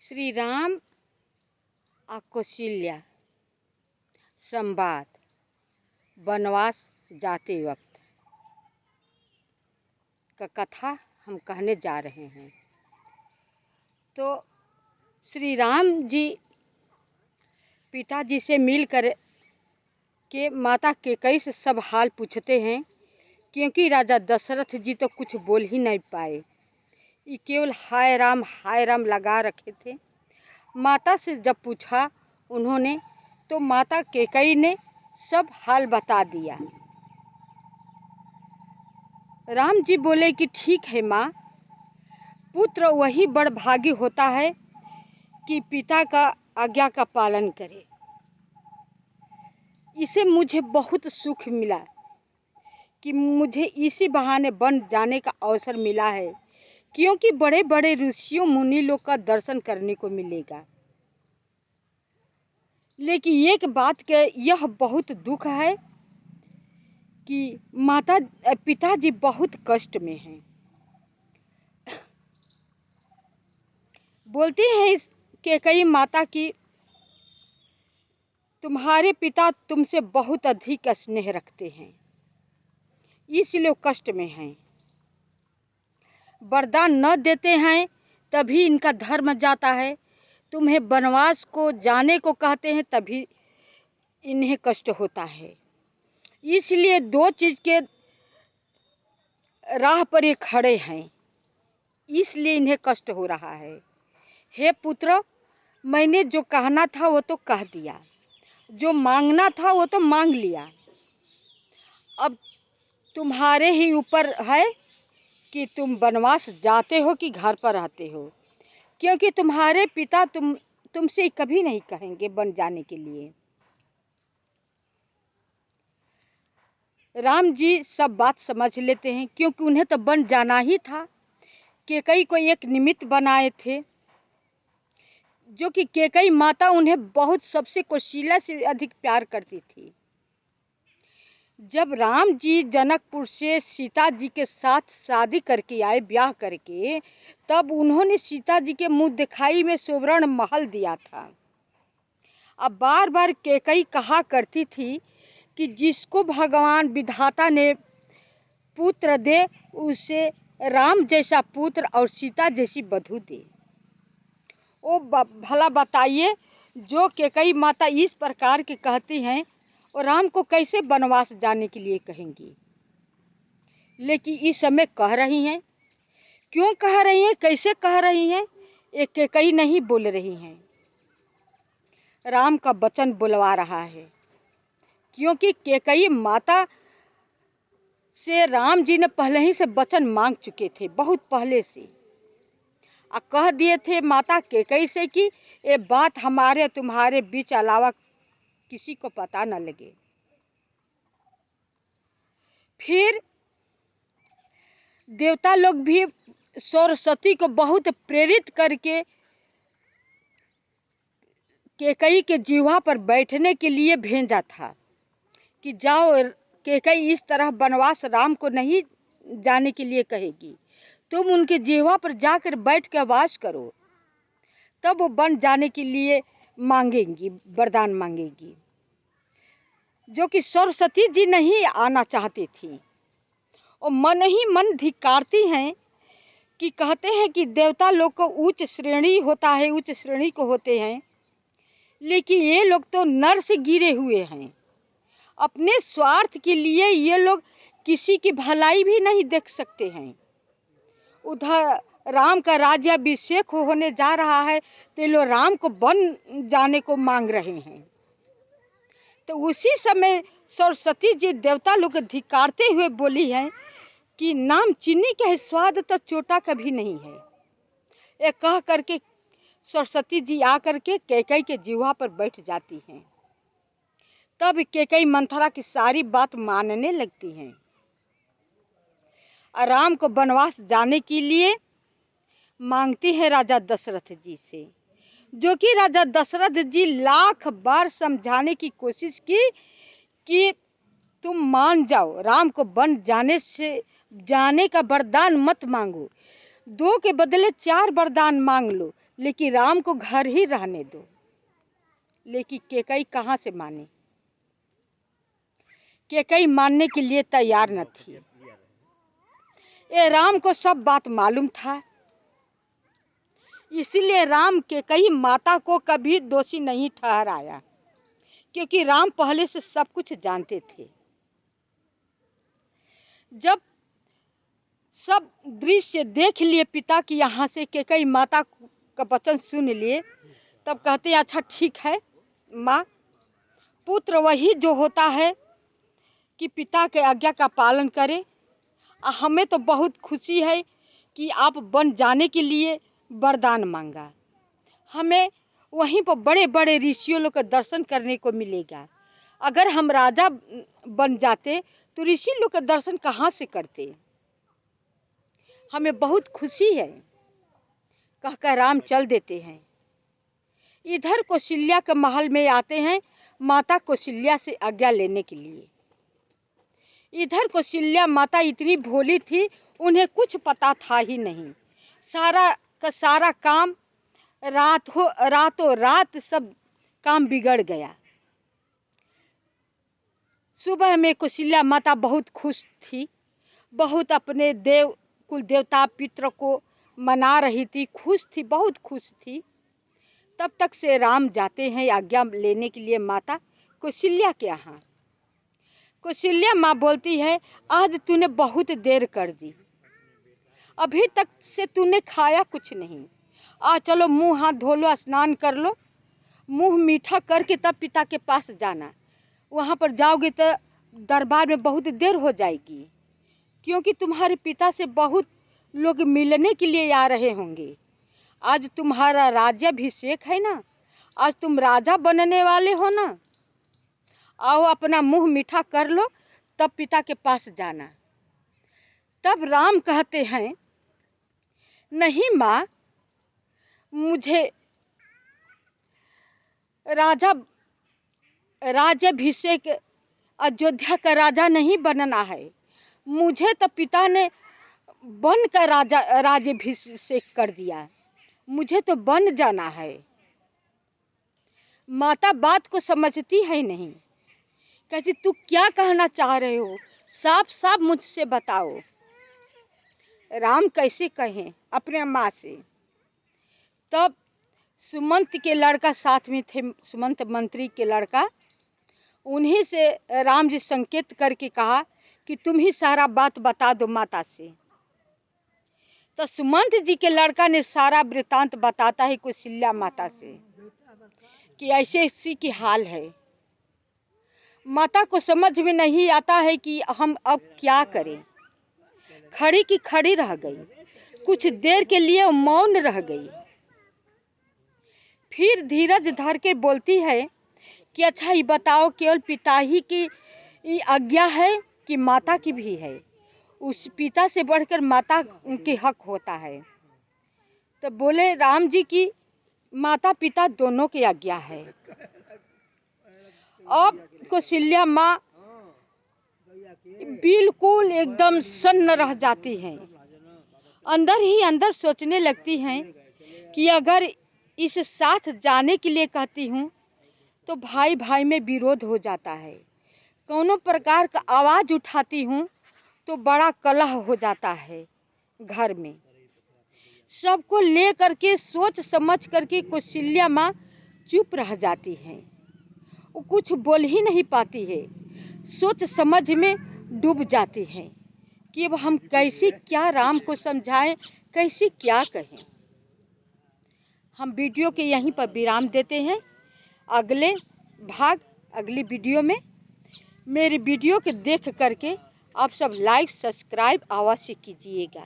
श्री राम और कौशल्या संवाद वनवास जाते वक्त का कथा हम कहने जा रहे हैं। तो श्री राम जी पिताजी से मिल कर के माता कैकेयी से सब हाल पूछते हैं, क्योंकि राजा दशरथ जी तो कुछ बोल ही नहीं पाए। ये केवल हाय राम लगा रखे थे। माता से जब पूछा उन्होंने तो माता कैकेयी ने सब हाल बता दिया। राम जी बोले कि ठीक है माँ, पुत्र वही बड़ भागी होता है कि पिता का आज्ञा का पालन करे। इसे मुझे बहुत सुख मिला कि मुझे इसी बहाने वन जाने का अवसर मिला है, क्योंकि बड़े बड़े ऋषियों मुनि लोग का दर्शन करने को मिलेगा। लेकिन एक बात के यह बहुत दुख है कि पिताजी बहुत कष्ट में हैं। बोलती है इस कैकेयी माता की तुम्हारे पिता तुमसे बहुत अधिक स्नेह रखते हैं, इसलिए कष्ट में हैं। वरदान न देते हैं तभी इनका धर्म जाता है, तुम्हें वनवास को जाने को कहते हैं तभी इन्हें कष्ट होता है। इसलिए दो चीज के राह पर ये खड़े हैं, इसलिए इन्हें कष्ट हो रहा है। हे पुत्र, मैंने जो कहना था वो तो कह दिया, जो मांगना था वो तो मांग लिया। अब तुम्हारे ही ऊपर है कि तुम वनवास जाते हो कि घर पर रहते हो, क्योंकि तुम्हारे पिता तुमसे कभी नहीं कहेंगे वन जाने के लिए। राम जी सब बात समझ लेते हैं, क्योंकि उन्हें तो वन जाना ही था। कैकेयी को एक निमित्त बनाए थे, जो कि कैकेयी माता उन्हें बहुत सबसे कौशल्या से अधिक प्यार करती थी। जब राम जी जनकपुर से सीता जी के साथ शादी करके आए, ब्याह करके, तब उन्होंने सीता जी के मुंह दिखाई में सुवर्ण महल दिया था। अब बार बार कैकेयी कहा करती थी कि जिसको भगवान विधाता ने पुत्र दे उसे राम जैसा पुत्र और सीता जैसी वधू दे। ओ भला बताइए, जो कैकेयी माता इस प्रकार के कहती हैं और राम को कैसे वनवास जाने के लिए कहेंगी। लेकिन इस समय कह रही हैं, क्यों कह रही हैं, कैसे कह रही हैं, एक कैकेयी नहीं बोल रही हैं, राम का वचन बुलवा रहा है। क्योंकि कैकेयी माता से राम जी ने पहले ही से वचन मांग चुके थे, बहुत पहले से। कह दिए थे माता कैकेयी से कि ये बात हमारे तुम्हारे बीच अलावा किसी को पता न लगे। फिर देवता लोग भी सरस्वती को बहुत प्रेरित करके कैकेयी के जीवा पर बैठने के लिए भेजा था कि जाओ, कैकेयी इस तरह वनवास राम को नहीं जाने के लिए कहेगी, तुम उनके जीवा पर जाकर बैठ के वास करो, तब वो वन जाने के लिए मांगेंगी, वरदान मांगेगी। जो कि सरस्वती जी नहीं आना चाहती थी और मन ही मन धिक्कारती हैं कि कहते हैं कि देवता लोग को उच्च श्रेणी होता है, उच्च श्रेणी को होते हैं, लेकिन ये लोग तो नर से गिरे हुए हैं। अपने स्वार्थ के लिए ये लोग किसी की भलाई भी नहीं देख सकते हैं। उधर राम का राज्याभिषेक होने जा रहा है तो ये लोग राम को वन जाने को मांग रहे हैं। तो उसी समय सरस्वती जी देवता लोग धिक्कारते हुए बोली हैं कि नाम चीनी का है, स्वाद तो चोटा कभी नहीं है। ये कह करके सरस्वती जी आकर के कैकेयी के जीवा पर बैठ जाती हैं। तब कैकेयी मंथरा की सारी बात मानने लगती हैं। राम को वनवास जाने के लिए मांगती है राजा दशरथ जी से, जो कि राजा दशरथ जी लाख बार समझाने की कोशिश की कि तुम मान जाओ, राम को वन जाने का वरदान मत मांगो, 2 के बदले 4 वरदान मांग लो, लेकिन राम को घर ही रहने दो। लेकिन कैकेयी कहाँ से माने? कैकेयी मानने के लिए तैयार न थी। ये राम को सब बात मालूम था, इसीलिए राम कैकेयी माता को कभी दोषी नहीं ठहराया, क्योंकि राम पहले से सब कुछ जानते थे। जब सब दृश्य देख लिए पिता की यहाँ से, कैकेयी माता का वचन सुन लिए, तब कहते हैं अच्छा ठीक है माँ, पुत्र वही जो होता है कि पिता के आज्ञा का पालन करे। हमें तो बहुत खुशी है कि आप वन जाने के लिए वरदान मांगा। हमें वहीं पर बड़े बड़े ऋषियों लोग का दर्शन करने को मिलेगा। अगर हम राजा बन जाते तो ऋषि लोग का दर्शन कहाँ से करते? हमें बहुत खुशी है, कहकर राम चल देते हैं। इधर कौशल्या के महल में आते हैं माता कौशल्या से आज्ञा लेने के लिए। इधर कौशल्या माता इतनी भोली थी, उन्हें कुछ पता था ही नहीं। सारा का सारा काम रातों रात सब काम बिगड़ गया। सुबह में कौशल्या माता बहुत खुश थी, बहुत अपने कुल देवता पितर को मना रही थी, खुश थी, बहुत खुश थी। तब तक से राम जाते हैं आज्ञा लेने के लिए माता कौशल्या के यहाँ। कौशल्या माँ बोलती है आज तूने बहुत देर कर दी, अभी तक से तूने खाया कुछ नहीं। चलो मुंह हाथ धो लो, स्नान कर लो, मुंह मीठा करके तब पिता के पास जाना। वहाँ पर जाओगे तो दरबार में बहुत देर हो जाएगी, क्योंकि तुम्हारे पिता से बहुत लोग मिलने के लिए आ रहे होंगे। आज तुम्हारा राज्याभिषेक है ना, आज तुम राजा बनने वाले हो ना। आओ अपना मुंह मीठा कर लो, तब पिता के पास जाना। तब राम कहते हैं नहीं माँ, मुझे राज्याभिषेक अयोध्या का राजा नहीं बनना है। मुझे तो पिता ने बन का राज्याभिषेक कर दिया, मुझे तो बन जाना है। माता बात को समझती है नहीं, कहती तू क्या कहना चाह रहे हो, साफ साफ मुझसे बताओ। राम कैसे कहें अपने माँ से? तब सुमंत के लड़का साथ में थे, सुमंत मंत्री के लड़का, उन्हीं से राम जी संकेत करके कहा कि तुम ही सारा बात बता दो माता से। तो सुमंत जी के लड़का ने सारा वृतांत बताता है कौशल्या माता से कि ऐसे ऐसी की हाल है। माता को समझ में नहीं आता है कि हम अब क्या करें। खड़ी की खड़ी रह गई, कुछ देर के लिए मौन रह गई। फिर धीरज धर के बोलती है कि अच्छा ये बताओ, केवल पिता ही की आज्ञा है कि माता की भी है? उस पिता से बढ़कर माता उनके हक होता है। तो बोले राम जी की माता पिता दोनों की आज्ञा है। अब कौशल्या माँ बिल्कुल एकदम सन्न रह जाती हैं, अंदर ही अंदर सोचने लगती हैं कि अगर इस साथ जाने के लिए कहती हूँ तो भाई भाई में विरोध हो जाता है, कोनो प्रकार का आवाज़ उठाती हूँ तो बड़ा कलह हो जाता है घर में। सबको ले करके सोच समझ करके कौशल्या माँ चुप रह जाती हैं, वो कुछ बोल ही नहीं पाती है, सोच समझ में डूब जाती हैं कि अब हम कैसे क्या राम को समझाएं, कैसे क्या कहें। हम वीडियो के यहीं पर विराम देते हैं। अगले भाग अगली वीडियो में मेरी वीडियो के देख करके आप सब लाइक सब्सक्राइब अवश्य कीजिएगा।